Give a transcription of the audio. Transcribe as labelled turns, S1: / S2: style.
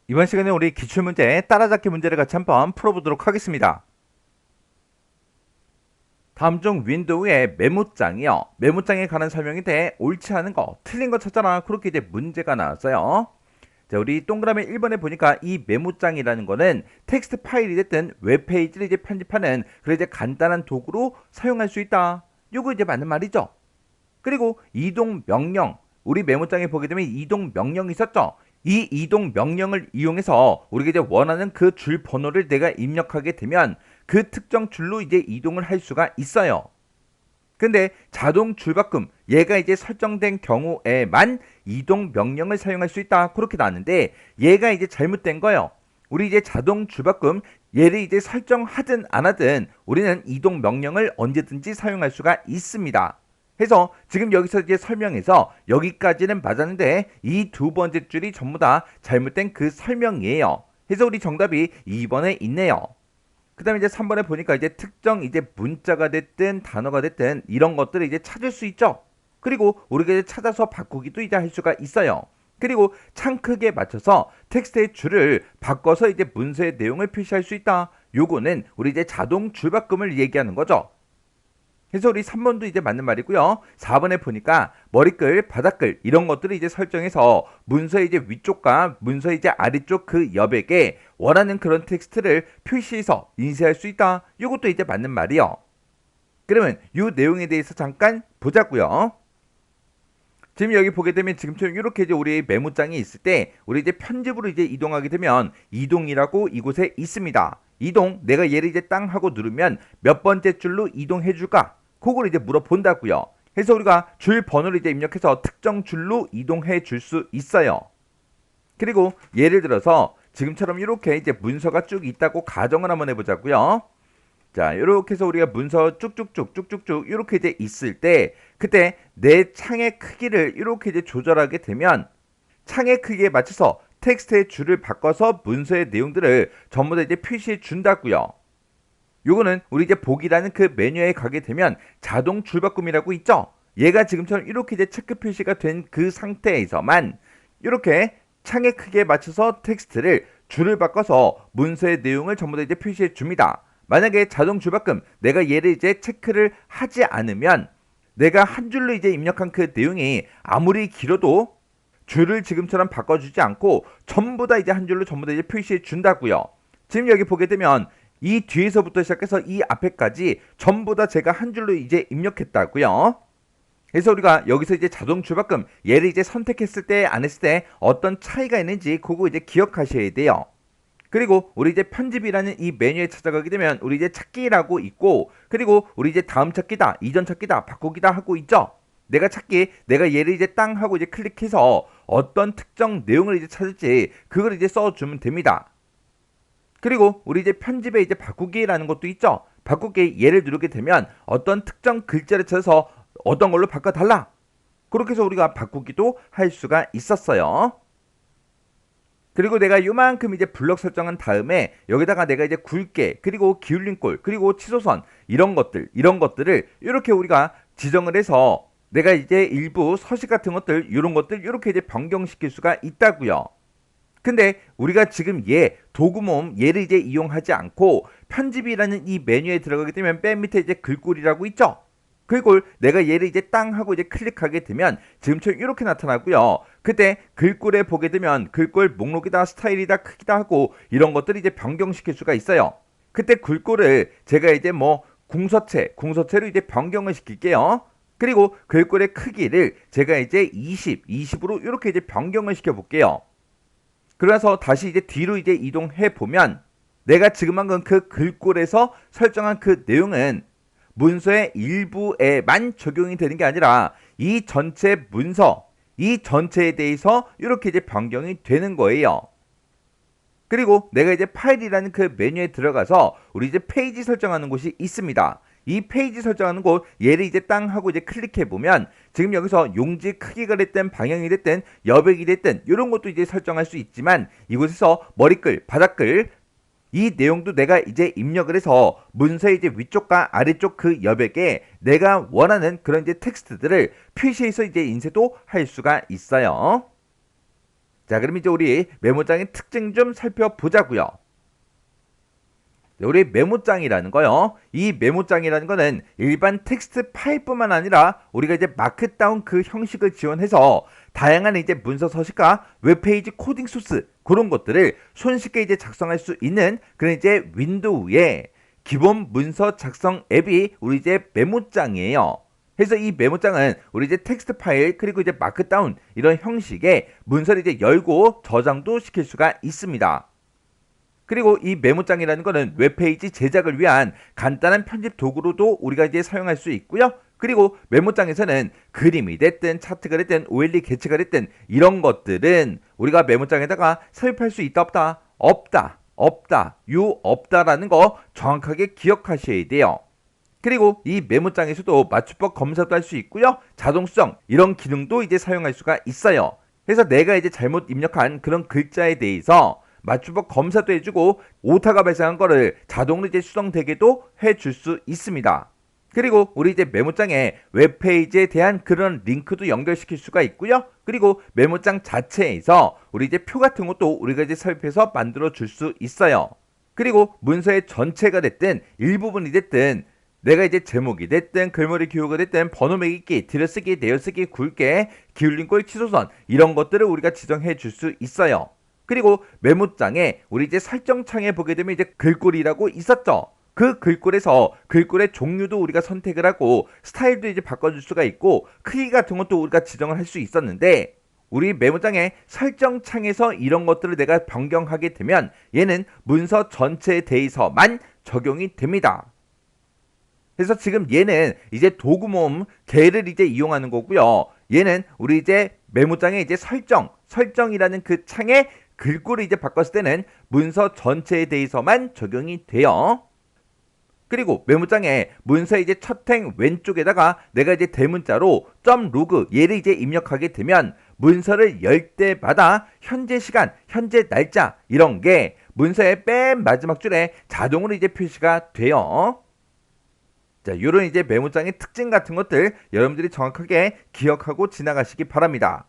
S1: 이번 시간에 우리 기출문제 따라잡기 문제를 같이 한번 풀어보도록 하겠습니다. 다음 중 윈도우의 메모장이요. 메모장에 관한 설명인데 옳지 않은 거, 틀린 거 찾아라. 그렇게 이제 문제가 나왔어요. 자, 우리 동그라미 1번에 보니까 이 메모장이라는 거는 텍스트 파일이 됐든 웹페이지를 이제 편집하는 그런 이제 간단한 도구로 사용할 수 있다. 요거 이제 맞는 말이죠. 그리고 이동 명령, 우리 메모장에 보게 되면 이동 명령이 있었죠. 이 이동 명령을 이용해서 우리가 이제 원하는 그 줄 번호를 내가 입력하게 되면 그 특정 줄로 이제 이동을 할 수가 있어요. 근데 자동 줄바꿈, 얘가 이제 설정된 경우에만 이동 명령을 사용할 수 있다. 그렇게 나왔는데 얘가 이제 잘못된 거예요. 우리 이제 자동 줄바꿈, 얘를 이제 설정하든 안 하든 우리는 이동 명령을 언제든지 사용할 수가 있습니다. 해서 지금 여기서 이제 설명해서 여기까지는 맞았는데 이 두 번째 줄이 전부 다 잘못된 그 설명이에요. 해서 우리 정답이 2번에 있네요. 그 다음에 이제 3번에 보니까 이제 특정 이제 문자가 됐든 단어가 됐든 이런 것들을 이제 찾을 수 있죠. 그리고 우리가 이제 찾아서 바꾸기도 이제 할 수가 있어요. 그리고 창 크기에 맞춰서 텍스트의 줄을 바꿔서 이제 문서의 내용을 표시할 수 있다. 요거는 우리 이제 자동 줄바꿈을 얘기하는 거죠. 그래서 우리 3번도 이제 맞는 말이고요. 4번에 보니까 머리글, 바닥글 이런 것들을 이제 설정해서 문서의 이제 위쪽과 문서의 이제 아래쪽 그 여백에 원하는 그런 텍스트를 표시해서 인쇄할 수 있다. 이것도 이제 맞는 말이요. 그러면 이 내용에 대해서 잠깐 보자고요. 지금 여기 보게 되면 지금처럼 이렇게 이제 우리 메모장이 있을 때 우리 이제 편집으로 이제 이동하게 되면 이동이라고 이곳에 있습니다. 이동, 내가 얘를 이제 땅 하고 누르면 몇 번째 줄로 이동해 줄까? 그걸 이제 물어본다고요. 그래서 우리가 줄 번호를 이제 입력해서 특정 줄로 이동해 줄 수 있어요. 그리고 예를 들어서 지금처럼 이렇게 이제 문서가 쭉 있다고 가정을 한번 해보자고요. 자, 이렇게 해서 우리가 문서 쭉쭉쭉 이렇게 이제 있을 때 그때 내 창의 크기를 이렇게 이제 조절하게 되면 창의 크기에 맞춰서 텍스트의 줄을 바꿔서 문서의 내용들을 전부 다 이제 표시해 준다고요. 요거는 우리 이제 보기라는 그 메뉴에 가게 되면 자동 줄바꿈이라고 있죠. 얘가 지금처럼 이렇게 이제 체크 표시가 된 그 상태에서만 이렇게 창의 크기에 맞춰서 텍스트를 줄을 바꿔서 문서의 내용을 전부 다 이제 표시해 줍니다. 만약에 자동 줄바꿈 내가 얘를 이제 체크를 하지 않으면 내가 한 줄로 이제 입력한 그 내용이 아무리 길어도 줄을 지금처럼 바꿔주지 않고 전부 다 이제 한 줄로 전부 다 이제 표시해 준다고요. 지금 여기 보게 되면 이 뒤에서부터 시작해서 이 앞에까지 전부 다 제가 한 줄로 이제 입력했다고요. 그래서 우리가 여기서 이제 자동 줄바꿈 얘를 이제 선택했을 때 안 했을 때 어떤 차이가 있는지 그거 이제 기억하셔야 돼요. 그리고 우리 이제 편집이라는 이 메뉴에 찾아가게 되면 우리 이제 찾기라고 있고 그리고 우리 이제 다음 찾기다, 이전 찾기다, 바꾸기다 하고 있죠. 내가 찾기, 내가 얘를 이제 땅 하고 이제 클릭해서 어떤 특정 내용을 이제 찾을지 그걸 이제 써주면 됩니다. 그리고 우리 이제 편집에 이제 바꾸기라는 것도 있죠. 바꾸기 얘를 누르게 되면 어떤 특정 글자를 찾아서 어떤 걸로 바꿔달라. 그렇게 해서 우리가 바꾸기도 할 수가 있었어요. 그리고 내가 요만큼 이제 블럭 설정한 다음에 여기다가 내가 이제 굵게 그리고 기울린 꼴 그리고 치소선 이런 것들을 이렇게 우리가 지정을 해서 내가 이제 일부 서식 같은 것들 이런 것들 이렇게 이제 변경시킬 수가 있다고요. 근데 우리가 지금 얘 도구 모음 얘를 이제 이용하지 않고 편집이라는 이 메뉴에 들어가게 되면 맨 밑에 이제 글꼴이라고 있죠. 글꼴 내가 얘를 이제 땅 하고 이제 클릭하게 되면 지금처럼 이렇게 나타나고요. 그때 글꼴에 보게 되면 글꼴 목록이다, 스타일이다, 크기다 하고 이런 것들을 이제 변경시킬 수가 있어요. 그때 글꼴을 제가 이제 뭐 궁서체로 이제 변경을 시킬게요. 그리고 글꼴의 크기를 제가 이제 20으로 이렇게 이제 변경을 시켜 볼게요. 그래서 다시 이제 뒤로 이제 이동해 보면 내가 지금 한 건 그 글꼴에서 설정한 그 내용은 문서의 일부에만 적용이 되는 게 아니라 이 전체 문서, 이 전체에 대해서 이렇게 이제 변경이 되는 거예요. 그리고 내가 이제 파일이라는 그 메뉴에 들어가서 우리 이제 페이지 설정하는 곳이 있습니다. 이 페이지 설정하는 곳 얘를 이제 땅 하고 이제 클릭해 보면 지금 여기서 용지 크기가 됐든 방향이 됐든 여백이 됐든 이런 것도 이제 설정할 수 있지만 이곳에서 머리글, 바닥글 이 내용도 내가 이제 입력을 해서 문서의 이제 위쪽과 아래쪽 그 여백에 내가 원하는 그런 이제 텍스트들을 표시해서 이제 인쇄도 할 수가 있어요. 자, 그럼 이제 우리 메모장의 특징 좀 살펴보자고요. 우리 메모장이라는 거요. 이 메모장이라는 거는 일반 텍스트 파일뿐만 아니라 우리가 이제 마크다운 그 형식을 지원해서 다양한 이제 문서 서식과 웹페이지 코딩 소스 그런 것들을 손쉽게 이제 작성할 수 있는 그런 이제 윈도우의 기본 문서 작성 앱이 우리 이제 메모장이에요. 그래서 이 메모장은 우리 이제 텍스트 파일 그리고 이제 마크다운 이런 형식의 문서를 이제 열고 저장도 시킬 수가 있습니다. 그리고 이 메모장이라는 거는 웹페이지 제작을 위한 간단한 편집 도구로도 우리가 이제 사용할 수 있고요. 그리고 메모장에서는 그림이 됐든 차트가 됐든 OLE 개체가 됐든 이런 것들은 우리가 메모장에다가 삽입할 수 있다 없다 없다라는 거 정확하게 기억하셔야 돼요. 그리고 이 메모장에서도 맞춤법 검사도 할 수 있고요. 자동 수정 이런 기능도 이제 사용할 수가 있어요. 그래서 내가 이제 잘못 입력한 그런 글자에 대해서 맞춤법 검사도 해주고 오타가 발생한 거를 자동으로 이제 수정되게도 해줄 수 있습니다. 그리고 우리 이제 메모장에 웹페이지에 대한 그런 링크도 연결시킬 수가 있고요. 그리고 메모장 자체에서 우리 이제 표 같은 것도 우리가 이제 삽입해서 만들어 줄 수 있어요. 그리고 문서의 전체가 됐든 일부분이 됐든 내가 이제 제목이 됐든 글머리 기호가 됐든 번호 매기기, 들여쓰기, 내려쓰기, 굵게, 기울린 꼴, 취소선 이런 것들을 우리가 지정해 줄 수 있어요. 그리고 메모장에 우리 이제 설정창에 보게 되면 이제 글꼴이라고 있었죠. 그 글꼴에서 글꼴의 종류도 우리가 선택을 하고 스타일도 이제 바꿔줄 수가 있고 크기 같은 것도 우리가 지정을 할 수 있었는데 우리 메모장의 설정창에서 이런 것들을 내가 변경하게 되면 얘는 문서 전체에 대해서만 적용이 됩니다. 그래서 지금 얘는 이제 도구 모음 개를 이제 이용하는 거고요. 얘는 우리 이제 메모장의 이제 설정이라는 그 창에 글꼴을 이제 바꿨을 때는 문서 전체에 대해서만 적용이 돼요. 그리고 메모장에 문서의 이제 첫행 왼쪽에다가 내가 이제 대문자로 .log 얘를 이제 입력하게 되면 문서를 열 때마다 현재 시간, 현재 날짜 이런 게 문서의 맨 마지막 줄에 자동으로 이제 표시가 돼요. 자, 요런 이제 메모장의 특징 같은 것들 여러분들이 정확하게 기억하고 지나가시기 바랍니다.